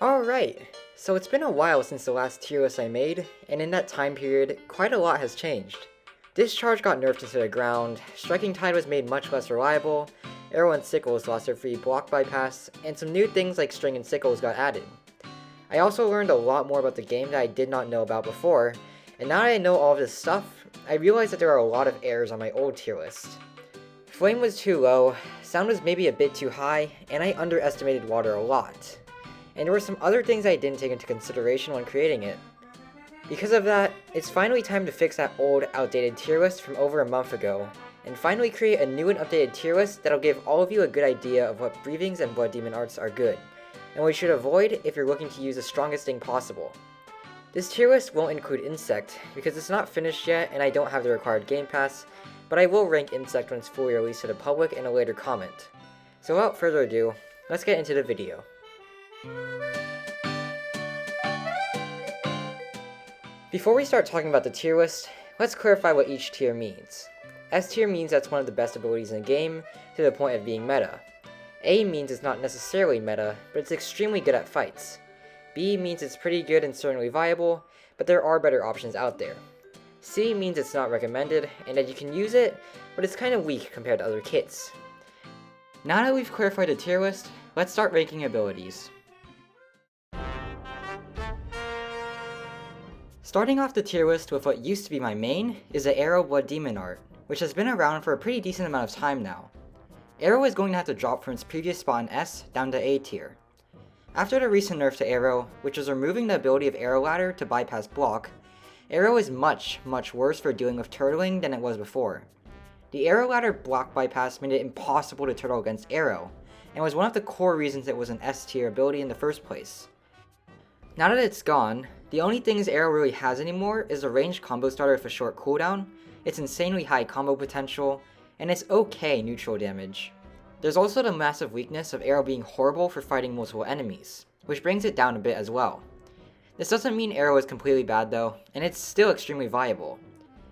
Alright, so it's been a while since the last tier list I made, and in that time period, quite a lot has changed. Discharge got nerfed into the ground, Striking Tide was made much less reliable, Arrow and Sickles lost their free block bypass, and some new things like String and Sickles got added. I also learned a lot more about the game that I did not know about before, and now that I know all of this stuff, I realized that there are a lot of errors on my old tier list. Flame was too low, Sound was maybe a bit too high, and I underestimated Water a lot. And there were some other things I didn't take into consideration when creating it. Because of that, it's finally time to fix that old, outdated tier list from over a month ago, and finally create a new and updated tier list that'll give all of you a good idea of what breathings and blood demon arts are good, and what you should avoid if you're looking to use the strongest thing possible. This tier list won't include Insect, because it's not finished yet and I don't have the required game pass, but I will rank Insect when it's fully released to the public in a later comment. So without further ado, let's get into the video. Before we start talking about the tier list, let's clarify what each tier means. S tier means that's one of the best abilities in the game, to the point of being meta. A means it's not necessarily meta, but it's extremely good at fights. B means it's pretty good and certainly viable, but there are better options out there. C means it's not recommended, and that you can use it, but it's kind of weak compared to other kits. Now that we've clarified the tier list, let's start ranking abilities. Starting off the tier list with what used to be my main is the Arrow Blood Demon art, which has been around for a pretty decent amount of time now. Arrow is going to have to drop from its previous spot in S down to A tier. After the recent nerf to Arrow, which is removing the ability of Arrow Ladder to bypass block, Arrow is much worse for dealing with turtling than it was before. The Arrow Ladder block bypass made it impossible to turtle against Arrow, and was one of the core reasons it was an S tier ability in the first place. Now that it's gone, the only things Arrow really has anymore is a ranged combo starter with a short cooldown, its insanely high combo potential, and its okay neutral damage. There's also the massive weakness of Arrow being horrible for fighting multiple enemies, which brings it down a bit as well. This doesn't mean Arrow is completely bad though, and it's still extremely viable.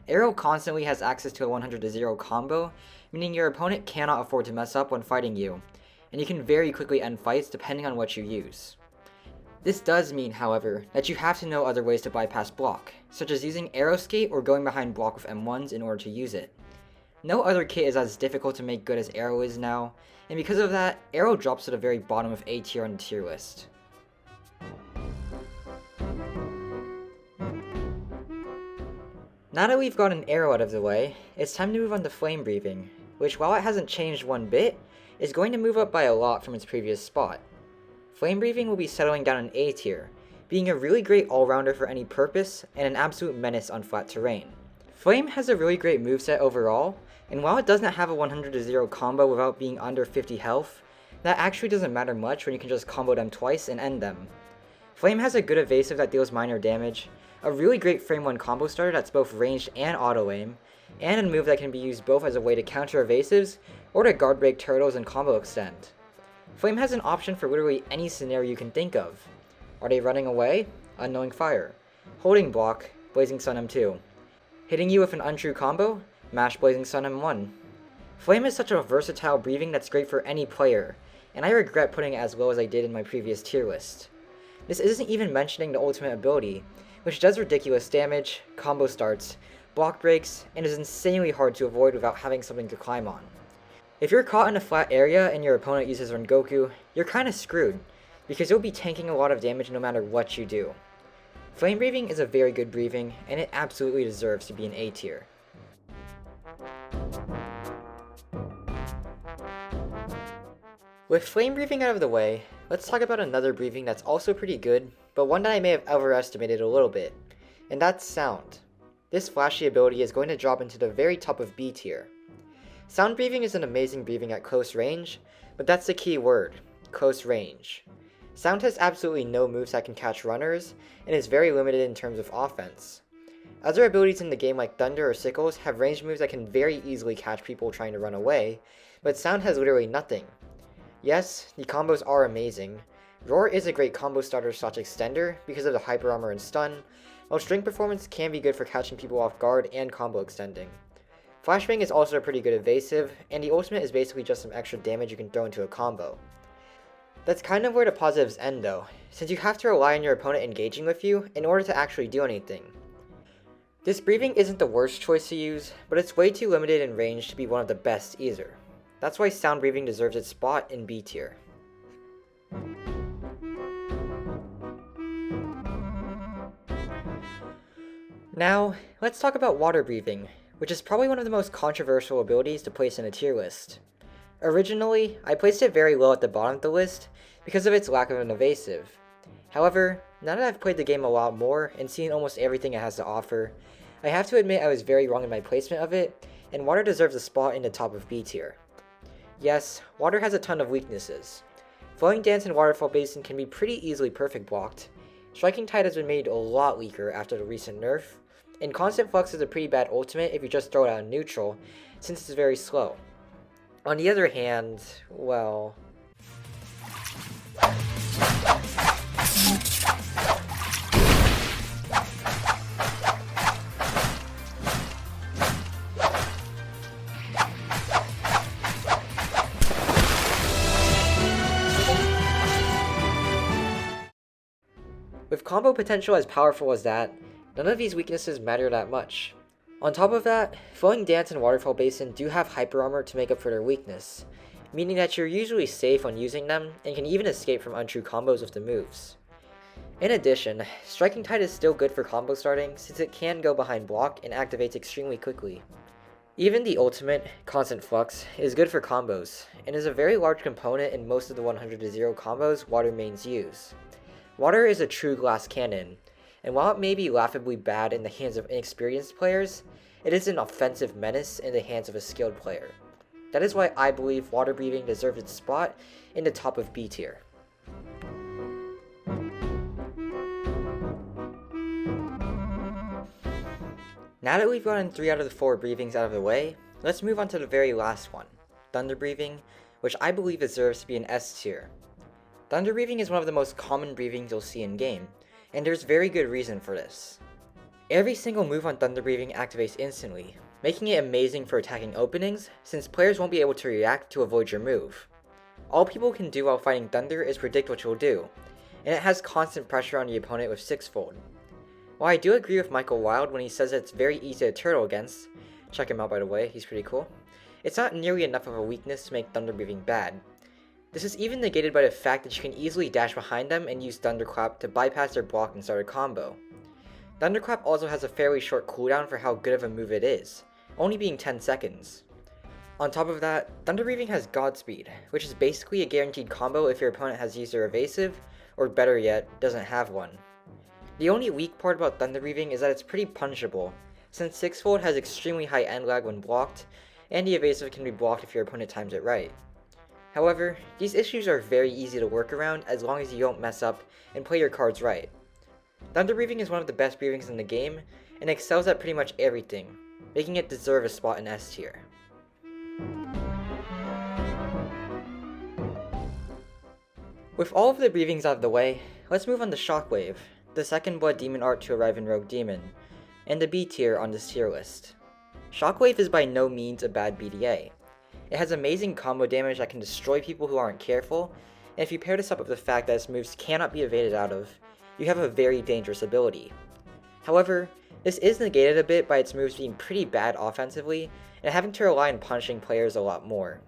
Arrow constantly has access to a 100-0 combo, meaning your opponent cannot afford to mess up when fighting you, and you can very quickly end fights depending on what you use. This does mean, however, that you have to know other ways to bypass block, such as using Arrow Skate or going behind block with M1s in order to use it. No other kit is as difficult to make good as Arrow is now, and because of that, Arrow drops to the very bottom of A tier on the tier list. Now that we've gotten Arrow out of the way, it's time to move on to Flame Breathing, which while it hasn't changed one bit, is going to move up by a lot from its previous spot. Flame Breathing will be settling down in A tier, being a really great all-rounder for any purpose, and an absolute menace on flat terrain. Flame has a really great moveset overall, and while it doesn't have a 100-0 combo without being under 50 health, that actually doesn't matter much when you can just combo them twice and end them. Flame has a good evasive that deals minor damage, a really great frame 1 combo starter that's both ranged and auto-aim, and a move that can be used both as a way to counter evasives, or to guard break turtles and combo extend. Flame has an option for literally any scenario you can think of. Are they running away? Unknowing Fire. Holding block? Blazing Sun M2. Hitting you with an untrue combo? Mash Blazing Sun M1. Flame is such a versatile breathing that's great for any player, and I regret putting it as low as I did in my previous tier list. This isn't even mentioning the ultimate ability, which does ridiculous damage, combo starts, block breaks, and is insanely hard to avoid without having something to climb on. If you're caught in a flat area and your opponent uses Rengoku, you're kinda screwed, because you'll be tanking a lot of damage no matter what you do. Flame Breathing is a very good breathing, and it absolutely deserves to be an A tier. With Flame Breathing out of the way, let's talk about another breathing that's also pretty good, but one that I may have overestimated a little bit, and that's Sound. This flashy ability is going to drop into the very top of B tier. Sound Breathing is an amazing breathing at close range, but that's the key word, close range. Sound has absolutely no moves that can catch runners, and is very limited in terms of offense. Other abilities in the game like Thunder or Sickles have ranged moves that can very easily catch people trying to run away, but Sound has literally nothing. Yes, the combos are amazing. Roar is a great combo starter / extender because of the hyper armor and stun, while String Performance can be good for catching people off guard and combo extending. Flashbang is also a pretty good evasive, and the ultimate is basically just some extra damage you can throw into a combo. That's kind of where the positives end though, since you have to rely on your opponent engaging with you in order to actually do anything. This breathing isn't the worst choice to use, but it's way too limited in range to be one of the best either. That's why sound breathing deserves its spot in B tier. Now, let's talk about water breathing, which is probably one of the most controversial abilities to place in a tier list. Originally, I placed it very low at the bottom of the list because of its lack of an evasive. However, now that I've played the game a lot more and seen almost everything it has to offer, I have to admit I was very wrong in my placement of it, and water deserves a spot in the top of B tier. Yes, water has a ton of weaknesses. Flowing Dance and Waterfall Basin can be pretty easily perfect blocked. Striking Tide has been made a lot weaker after the recent nerf, and Constant Flux is a pretty bad ultimate if you just throw it out in neutral, since it's very slow. On the other hand, well... With combo potential as powerful as that, none of these weaknesses matter that much. On top of that, Flowing Dance and Waterfall Basin do have hyper armor to make up for their weakness, meaning that you're usually safe when using them and can even escape from untrue combos with the moves. In addition, Striking Tide is still good for combo starting since it can go behind block and activates extremely quickly. Even the ultimate, Constant Flux, is good for combos, and is a very large component in most of the 100-0 combos water mains use. Water is a true glass cannon, and while it may be laughably bad in the hands of inexperienced players, it is an offensive menace in the hands of a skilled player. That is why I believe water breathing deserves its spot in the top of B tier. Now that we've gotten 3 out of the 4 breathings out of the way, let's move on to the very last one, Thunder Breathing, which I believe deserves to be an S tier. Thunder Breathing is one of the most common breathings you'll see in game, and there's very good reason for this. Every single move on Thunder Breathing activates instantly, making it amazing for attacking openings since players won't be able to react to avoid your move. All people can do while fighting Thunder is predict what you'll do, and it has constant pressure on the opponent with sixfold. While I do agree with Michael Wild when he says that it's very easy to turtle against, check him out by the way, he's pretty cool, it's not nearly enough of a weakness to make Thunder Breathing bad. This is even negated by the fact that you can easily dash behind them and use Thunderclap to bypass their block and start a combo. Thunderclap also has a fairly short cooldown for how good of a move it is, only being 10 seconds. On top of that, Thunder Breathing has Godspeed, which is basically a guaranteed combo if your opponent has used their evasive, or better yet, doesn't have one. The only weak part about Thunder Breathing is that it's pretty punishable, since Sixfold has extremely high end lag when blocked, and the evasive can be blocked if your opponent times it right. However, these issues are very easy to work around as long as you don't mess up and play your cards right. Thunder Breathing is one of the best breathings in the game, and excels at pretty much everything, making it deserve a spot in S tier. With all of the breathings out of the way, let's move on to Shockwave, the second blood demon art to arrive in RogueDemon, and the B tier on this tier list. Shockwave is by no means a bad BDA. It has amazing combo damage that can destroy people who aren't careful, and if you pair this up with the fact that its moves cannot be evaded out of, you have a very dangerous ability. However, this is negated a bit by its moves being pretty bad offensively, and having to rely on punishing players a lot more.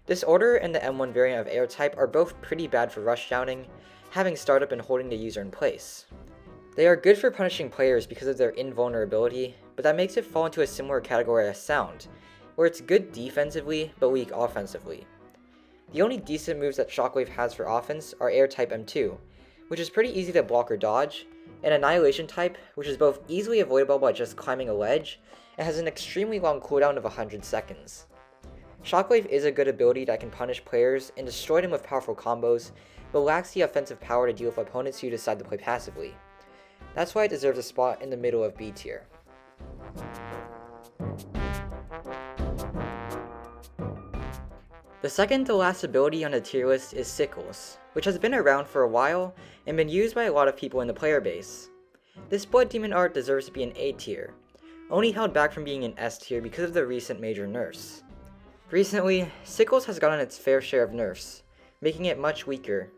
This order and the M1 variant of Air type are both pretty bad for rush downing, having startup and holding the user in place. They are good for punishing players because of their invulnerability, but that makes it fall into a similar category as Sound, where it's good defensively, but weak offensively. The only decent moves that Shockwave has for offense are Air type M2, which is pretty easy to block or dodge, and Annihilation type, which is both easily avoidable by just climbing a ledge, and has an extremely long cooldown of 100 seconds. Shockwave is a good ability that can punish players and destroy them with powerful combos, but lacks the offensive power to deal with opponents who decide to play passively. That's why it deserves a spot in the middle of B tier. The second to last ability on the tier list is Sickles, which has been around for a while and been used by a lot of people in the player base. This blood demon art deserves to be an A tier, only held back from being an S tier because of the recent major nerfs. Recently, Sickles has gotten its fair share of nerfs, making it much weaker.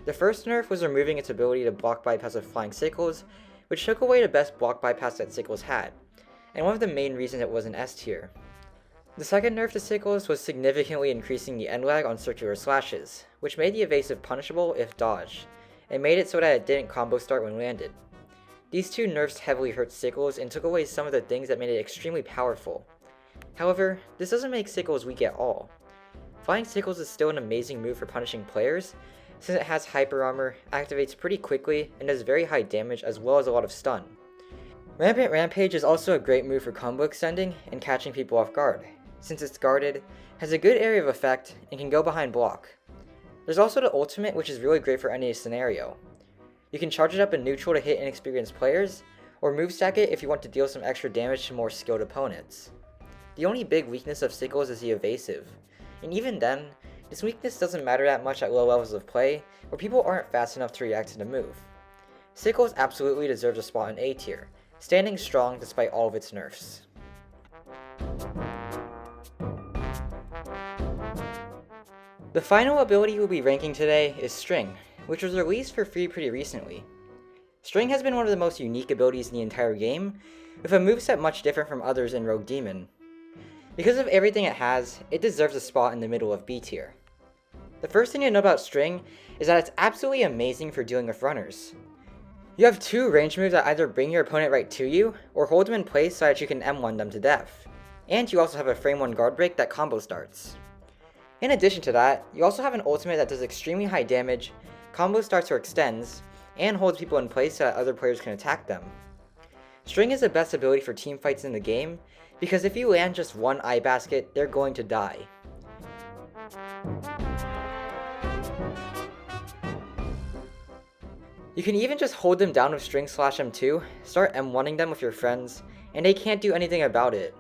The first nerf was removing its ability to block bypass with flying Sickles, which took away the best block bypass that Sickles had, and one of the main reasons it was an S tier. The second nerf to Sickles was significantly increasing the end lag on circular slashes, which made the evasive punishable if dodged, and made it so that it didn't combo start when landed. These two nerfs heavily hurt Sickles and took away some of the things that made it extremely powerful. However, this doesn't make Sickles weak at all. Flying Sickles is still an amazing move for punishing players, since it has hyper armor, activates pretty quickly, and does very high damage as well as a lot of stun. Rampant Rampage is also a great move for combo extending and catching people off guard, since it's guarded, has a good area of effect, and can go behind block. There's also the ultimate, which is really great for any scenario. You can charge it up in neutral to hit inexperienced players, or move stack it if you want to deal some extra damage to more skilled opponents. The only big weakness of Sickles is the evasive, and even then, this weakness doesn't matter that much at low levels of play, where people aren't fast enough to react to the move. Sickles absolutely deserves a spot in A tier, standing strong despite all of its nerfs. The final ability we'll be ranking today is String, which was released for free pretty recently. String has been one of the most unique abilities in the entire game, with a moveset much different from others in RogueDemon. Because of everything it has, it deserves a spot in the middle of B tier. The first thing to know about String is that it's absolutely amazing for dealing with runners. You have two range moves that either bring your opponent right to you, or hold them in place so that you can M1 them to death. And you also have a frame 1 guard break that combo starts. In addition to that, you also have an ultimate that does extremely high damage, combo starts or extends, and holds people in place so that other players can attack them. String is the best ability for team fights in the game, because if you land just one eye basket, they're going to die. You can even just hold them down with String /M2, start M1ing them with your friends, and they can't do anything about it.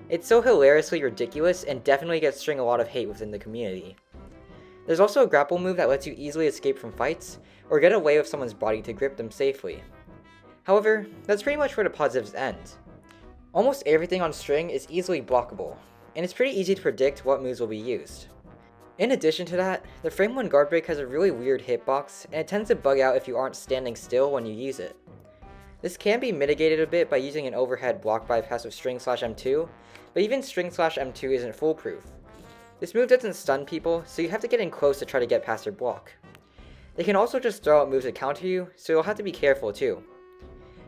It's so hilariously ridiculous and definitely gets String a lot of hate within the community. There's also a grapple move that lets you easily escape from fights, or get away with someone's body to grip them safely. However, that's pretty much where the positives end. Almost everything on String is easily blockable, and it's pretty easy to predict what moves will be used. In addition to that, the frame 1 guard break has a really weird hitbox, and it tends to bug out if you aren't standing still when you use it. This can be mitigated a bit by using an overhead block bypass with String /M2, but even String /M2 isn't foolproof. This move doesn't stun people, so you have to get in close to try to get past their block. They can also just throw out moves that counter you, so you'll have to be careful too.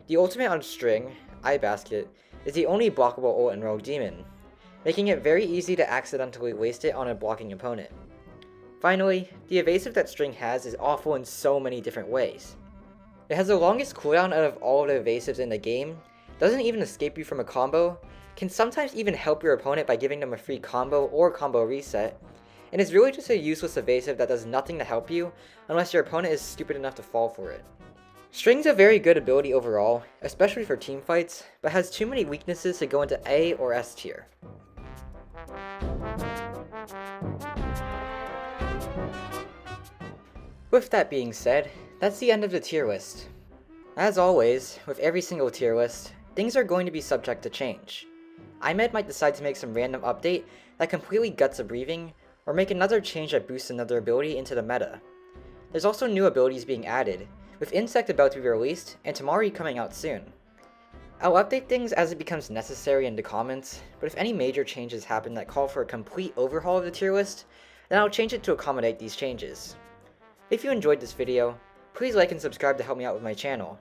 The ultimate on String, Eye Basket, is the only blockable ult in RogueDemon, making it very easy to accidentally waste it on a blocking opponent. Finally, the evasive that String has is awful in so many different ways. It has the longest cooldown out of all of the evasives in the game, doesn't even escape you from a combo, can sometimes even help your opponent by giving them a free combo or combo reset, and is really just a useless evasive that does nothing to help you unless your opponent is stupid enough to fall for it. String's a very good ability overall, especially for team fights, but has too many weaknesses to go into A or S tier. With that being said, that's the end of the tier list. As always, with every single tier list, things are going to be subject to change. IMED might decide to make some random update that completely guts 𝓥𝓲𝓭𝓮𝓸, or make another change that boosts another ability into the meta. There's also new abilities being added, with Insect about to be released and Tamari coming out soon. I'll update things as it becomes necessary in the comments, but if any major changes happen that call for a complete overhaul of the tier list, then I'll change it to accommodate these changes. If you enjoyed this video, please like and subscribe to help me out with my channel.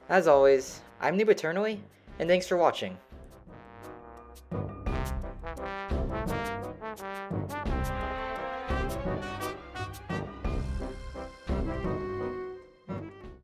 As always, I'm 𝓥𝓲𝓭𝓮𝓸, and thanks for watching.